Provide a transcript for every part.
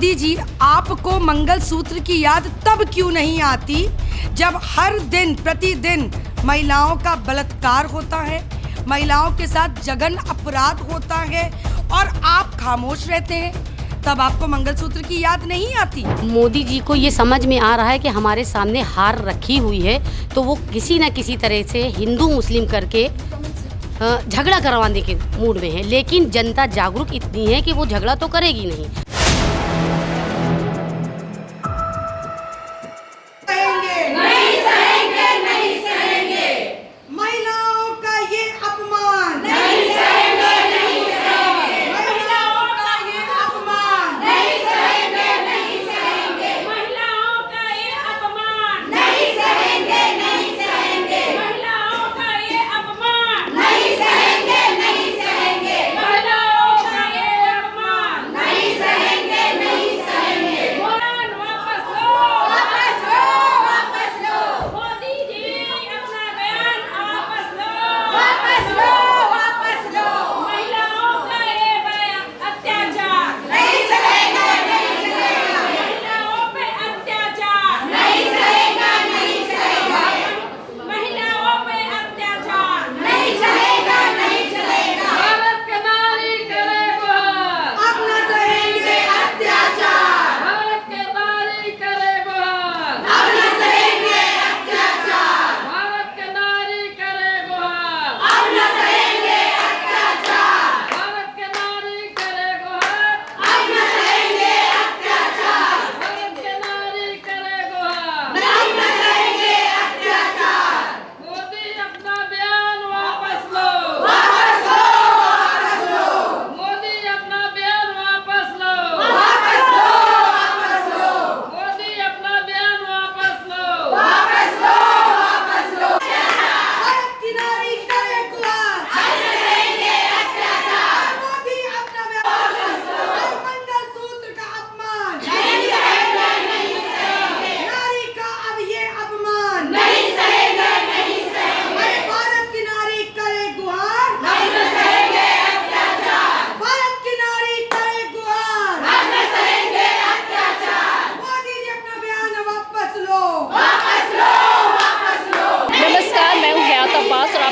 मोदी जी, आपको मंगलसूत्र की याद तब क्यों नहीं आती जब हर दिन प्रतिदिन महिलाओं का बलात्कार होता है, महिलाओं के साथ जघन्य अपराध होता है और आप खामोश रहते हैं? तब आपको मंगलसूत्र की याद नहीं आती? मोदी जी को ये समझ में आ रहा है कि हमारे सामने हार रखी हुई है, तो वो किसी न किसी तरह से हिंदू मुस्लिम करके झगड़ा करवाने के मूड में है। लेकिन जनता जागरूक इतनी है कि वो झगड़ा तो करेगी नहीं। महिलाओं का ये अपमान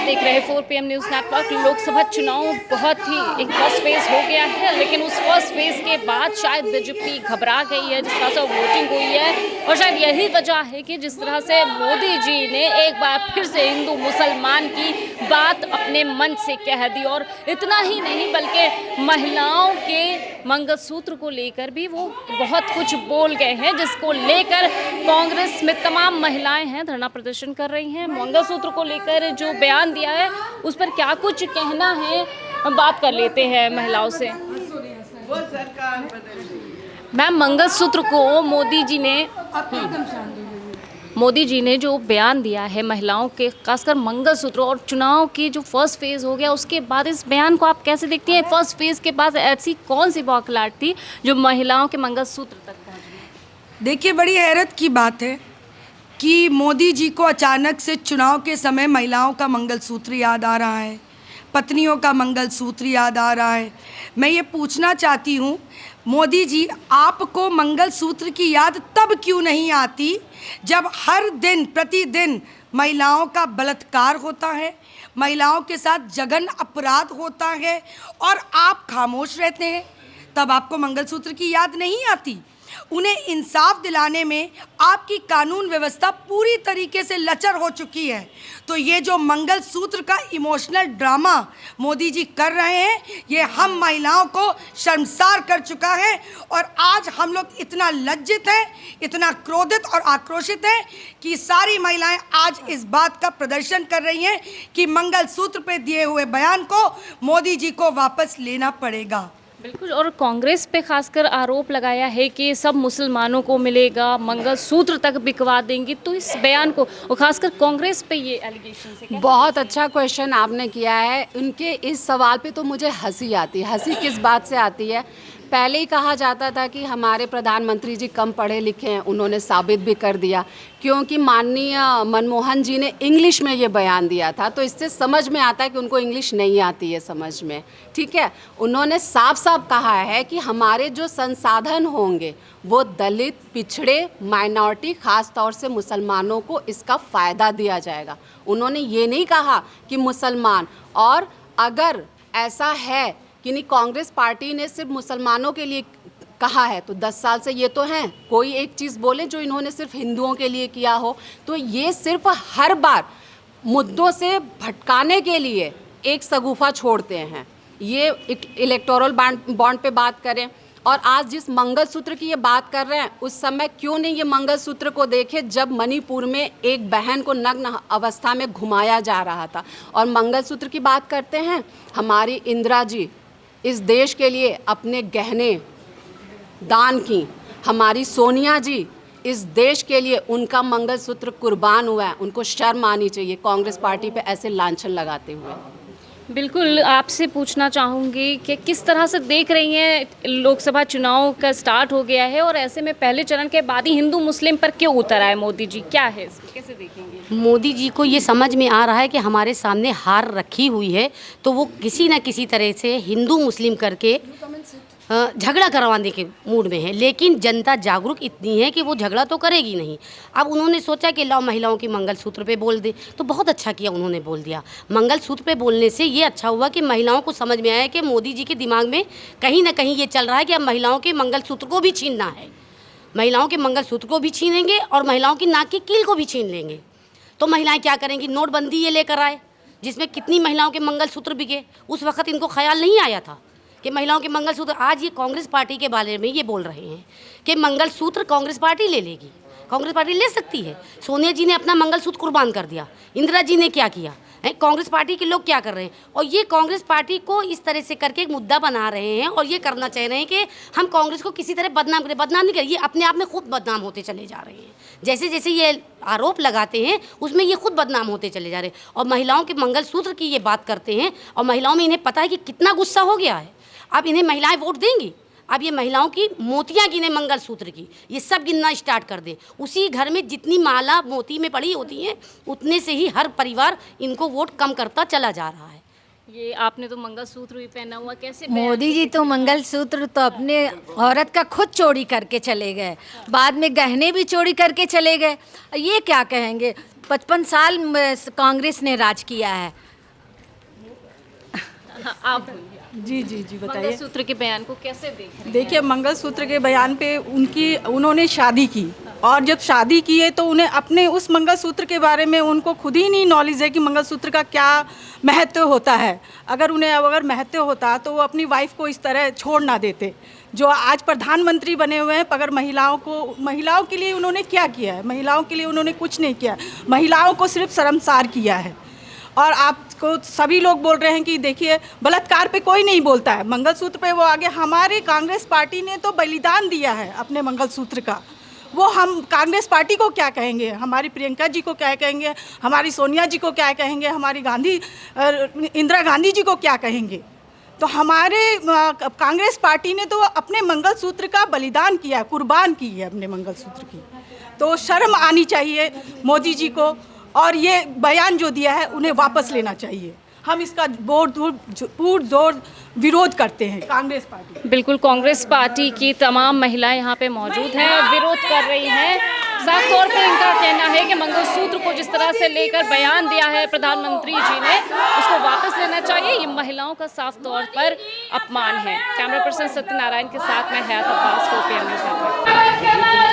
देख रहे 4 PM न्यूज़ नेटवर्क। लोकसभा चुनाव बहुत ही एक फर्स्ट फेज हो गया है, लेकिन उस फर्स्ट फेज के बाद शायद बीजेपी घबरा गई है जिस तरह से वोटिंग हुई है। और शायद यही वजह है कि जिस तरह से मोदी जी ने एक बार फिर से हिंदू मुसलमान की बात अपने मन से कह दी। और इतना ही नहीं बल्कि महिलाओं के मंगलसूत्र को लेकर भी वो बहुत कुछ बोल गए हैं, जिसको लेकर कांग्रेस में तमाम महिलाएं हैं धरना प्रदर्शन कर रही हैं। मंगलसूत्र को लेकर जो बयान दिया है उस पर क्या कुछ कहना है, हम बात कर लेते हैं महिलाओं से। मैम, मंगलसूत्र को मोदी जी ने जो बयान दिया है महिलाओं के, खासकर मंगलसूत्र और चुनाव की जो फर्स्ट फेज हो गया उसके बाद इस बयान को आप कैसे देखती हैं? फर्स्ट फेज के बाद ऐसी कौन सी बौखलाहट थी जो महिलाओं के मंगलसूत्र तक पहुंच गई? देखिए, बड़ी हैरत की बात है कि मोदी जी को अचानक से चुनाव के समय महिलाओं का मंगलसूत्र याद आ रहा है, पत्नियों का मंगलसूत्र याद आ रहा है। मैं ये पूछना चाहती हूँ, मोदी जी, आपको मंगलसूत्र की याद तब क्यों नहीं आती जब हर दिन प्रतिदिन महिलाओं का बलात्कार होता है, महिलाओं के साथ जघन्य अपराध होता है और आप खामोश रहते हैं? तब आपको मंगलसूत्र की याद नहीं आती? उन्हें इंसाफ दिलाने में आपकी कानून व्यवस्था पूरी तरीके से लचर हो चुकी है। तो ये जो मंगलसूत्र का इमोशनल ड्रामा मोदी जी कर रहे हैं, ये हम महिलाओं को शर्मसार कर चुका है। और आज हम लोग इतना लज्जित हैं, इतना क्रोधित और आक्रोशित हैं कि सारी महिलाएं आज इस बात का प्रदर्शन कर रही हैं कि मंगलसूत्र पे दिए हुए बयान को मोदी जी को वापस लेना पड़ेगा। बिल्कुल। और कांग्रेस पे खासकर आरोप लगाया है कि सब मुसलमानों को मिलेगा, मंगलसूत्र तक बिकवा देंगी। तो इस बयान को, और खासकर कांग्रेस पे ये एलिगेशन है। बहुत अच्छा क्वेश्चन आपने किया है। उनके इस सवाल पे तो मुझे हंसी आती है। हंसी किस बात से आती है? पहले ही कहा जाता था कि हमारे प्रधानमंत्री जी कम पढ़े लिखे हैं, उन्होंने साबित भी कर दिया, क्योंकि माननीय मनमोहन जी ने इंग्लिश में ये बयान दिया था, तो इससे समझ में आता है कि उनको इंग्लिश नहीं आती है समझ में, ठीक है। उन्होंने साफ साफ कहा है कि हमारे जो संसाधन होंगे वो दलित, पिछड़े, माइनॉरिटी, ख़ास तौर से मुसलमानों को इसका फ़ायदा दिया जाएगा। उन्होंने ये नहीं कहा कि मुसलमान, और अगर ऐसा है कि नहीं कांग्रेस पार्टी ने सिर्फ मुसलमानों के लिए कहा है, तो 10 साल से ये तो हैं, कोई एक चीज़ बोले जो इन्होंने सिर्फ हिंदुओं के लिए किया हो। तो ये सिर्फ हर बार मुद्दों से भटकाने के लिए एक शगुफा छोड़ते हैं। ये इलेक्टोरल बॉन्ड पे बात करें, और आज जिस मंगलसूत्र की ये बात कर रहे हैं, उस समय क्यों नहीं ये मंगलसूत्र को देखे जब मणिपुर में एक बहन को नग्न अवस्था में घुमाया जा रहा था। और मंगलसूत्र की बात करते हैं, हमारी इंदिरा जी इस देश के लिए अपने गहने दान की, हमारी सोनिया जी इस देश के लिए उनका मंगलसूत्र कुर्बान हुआ है, उनको शर्म आनी चाहिए कांग्रेस पार्टी पे ऐसे लांछन लगाते हुए। बिल्कुल, आपसे पूछना चाहूँगी कि किस तरह से देख रही हैं, लोकसभा चुनाव का स्टार्ट हो गया है और ऐसे में पहले चरण के बाद ही हिंदू मुस्लिम पर क्यों उतर आए मोदी जी, क्या है इसको कैसे देखेंगे? मोदी जी को ये समझ में आ रहा है कि हमारे सामने हार रखी हुई है, तो वो किसी न किसी तरह से हिंदू मुस्लिम करके झगड़ा करवाने के मूड में है। लेकिन जनता जागरूक इतनी है कि वो झगड़ा तो करेगी नहीं। अब उन्होंने सोचा कि लाओ महिलाओं की मंगलसूत्र पे बोल दे, तो बहुत अच्छा किया उन्होंने बोल दिया। मंगलसूत्र पे बोलने से ये अच्छा हुआ कि महिलाओं को समझ में आया कि मोदी जी के दिमाग में कहीं ना कहीं ये चल रहा है कि अब महिलाओं के मंगलसूत्र को भी छीनना है, महिलाओं के मंगलसूत्र को भी छीनेंगे और महिलाओं की नाक की कील को भी छीन लेंगे। तो महिलाएं क्या करेंगी? नोटबंदी ये लेकर आए जिसमें कितनी महिलाओं के मंगलसूत्र बिके। उस वक्त इनको ख्याल नहीं आया था कि महिलाओं के मंगलसूत्र, आज ये कांग्रेस पार्टी के बारे में ये बोल रहे हैं कि मंगलसूत्र कांग्रेस पार्टी ले लेगी। कांग्रेस पार्टी ले सकती है। सोनिया जी ने अपना मंगलसूत्र कुर्बान कर दिया, इंदिरा जी ने क्या किया है, कांग्रेस पार्टी के लोग क्या कर रहे हैं। और ये कांग्रेस पार्टी को इस तरह से करके एक मुद्दा बना रहे हैं और ये करना चाह रहे हैं कि हम कांग्रेस को किसी तरह बदनाम करें। बदनाम नहीं करें, ये अपने आप में खुद बदनाम होते चले जा रहे हैं। जैसे जैसे ये आरोप लगाते हैं उसमें ये खुद बदनाम होते चले जा रहे हैं। और महिलाओं के मंगलसूत्र की ये बात करते हैं और महिलाओं में इन्हें पता है कि कितना गुस्सा हो गया है। अब इन्हें महिलाएं वोट देंगी। अब ये महिलाओं की मोतियां गिने मंगलसूत्र की, ये सब गिनना स्टार्ट कर दे। उसी घर में जितनी माला मोती में पड़ी होती हैं उतने से ही हर परिवार इनको वोट कम करता चला जा रहा है। ये आपने तो मंगलसूत्र भी पहना हुआ, कैसे? मोदी जी तो मंगलसूत्र तो अपने औरत का खुद चोरी करके चले गए, बाद में गहने भी चोरी करके चले गए। ये क्या कहेंगे? 55 साल कांग्रेस ने राज किया है। आप जी बताइए। मंगलसूत्र के बयान को कैसे देख रहे हैं? देखिए, मंगलसूत्र के बयान पे उन्होंने शादी की, और जब शादी की है तो उन्हें अपने उस मंगलसूत्र के बारे में उनको खुद ही नहीं नॉलेज है कि मंगलसूत्र का क्या महत्व होता है। अगर महत्व होता तो वो अपनी वाइफ को इस तरह छोड़ ना देते। जो आज प्रधानमंत्री बने हुए हैं, अगर महिलाओं के लिए उन्होंने क्या किया है? महिलाओं के लिए उन्होंने कुछ नहीं किया, महिलाओं को सिर्फ शर्मसार किया है। और आपको सभी लोग बोल रहे हैं कि देखिए बलात्कार पे कोई नहीं बोलता है, मंगलसूत्र पे वो आगे। हमारे कांग्रेस पार्टी ने तो बलिदान दिया है अपने मंगलसूत्र का, वो हम कांग्रेस पार्टी को क्या कहेंगे? हमारी प्रियंका जी को क्या कहेंगे? हमारी सोनिया जी को क्या कहेंगे? हमारी इंदिरा गांधी जी को क्या कहेंगे? तो हमारे कांग्रेस पार्टी ने तो अपने मंगलसूत्र का बलिदान किया, कुर्बान की है अपने मंगलसूत्र की। तो शर्म आनी चाहिए मोदी जी को, और ये बयान जो दिया है उन्हें वापस लेना चाहिए। हम इसका पुरजोर विरोध करते हैं कांग्रेस पार्टी। बिल्कुल, कांग्रेस पार्टी की तमाम महिलाएं यहाँ पे मौजूद हैं और विरोध कर रही हैं। साफ तौर पे इनका कहना है कि मंगलसूत्र को जिस तरह से लेकर बयान दिया है प्रधानमंत्री जी ने, उसको वापस लेना चाहिए। ये महिलाओं का साफ तौर पर अपमान है। कैमरा पर्सन सत्यनारायण के साथ मैं हयात अब्बास को PN न्यूज़ नेटवर्क।